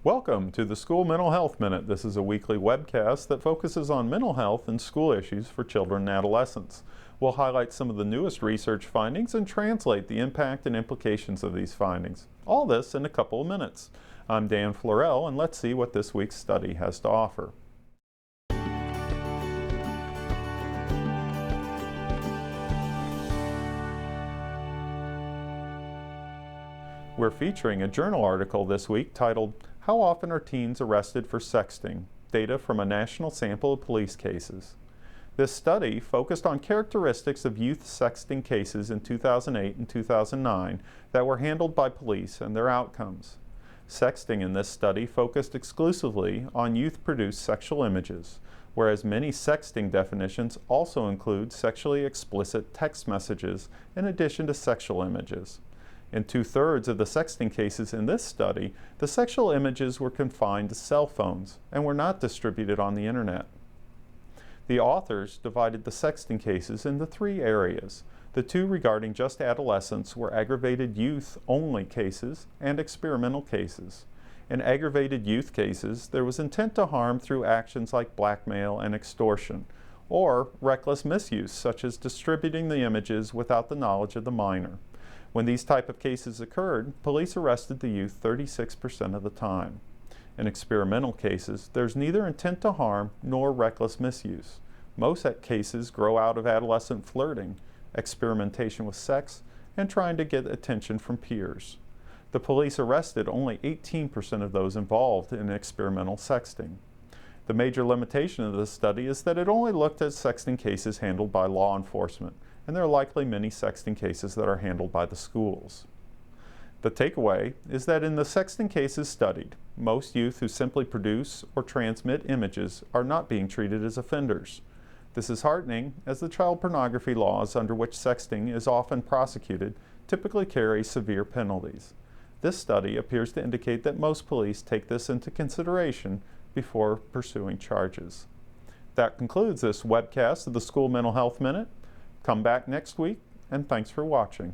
Welcome to the School Mental Health Minute. This is a weekly webcast that focuses on mental health and school issues for children and adolescents. We'll highlight some of the newest research findings and translate the impact and implications of these findings. All this in a couple of minutes. I'm Dan Florell, and let's see what this week's study has to offer. We're featuring a journal article this week titled, "How Often Are Teens Arrested for Sexting? Data from a National Sample of Police Cases." This study focused on characteristics of youth sexting cases in 2008 and 2009 that were handled by police and their outcomes. Sexting in this study focused exclusively on youth-produced sexual images, whereas many sexting definitions also include sexually explicit text messages in addition to sexual images. In 2/3 of the sexting cases in this study, the sexual images were confined to cell phones and were not distributed on the internet. The authors divided the sexting cases into 3 areas. The 2 regarding just adolescents were aggravated youth-only cases and experimental cases. In aggravated youth cases, there was intent to harm through actions like blackmail and extortion, or reckless misuse, such as distributing the images without the knowledge of the minor. When these type of cases occurred, police arrested the youth 36% of the time. In experimental cases, there's neither intent to harm nor reckless misuse. Most cases grow out of adolescent flirting, experimentation with sex, and trying to get attention from peers. The police arrested only 18% of those involved in experimental sexting. The major limitation of this study is that it only looked at sexting cases handled by law enforcement, and there are likely many sexting cases that are handled by the schools. The takeaway is that in the sexting cases studied, most youth who simply produce or transmit images are not being treated as offenders. This is heartening, as the child pornography laws under which sexting is often prosecuted typically carry severe penalties. This study appears to indicate that most police take this into consideration before pursuing charges. That concludes this webcast of the School Mental Health Minute. Come back next week, and thanks for watching.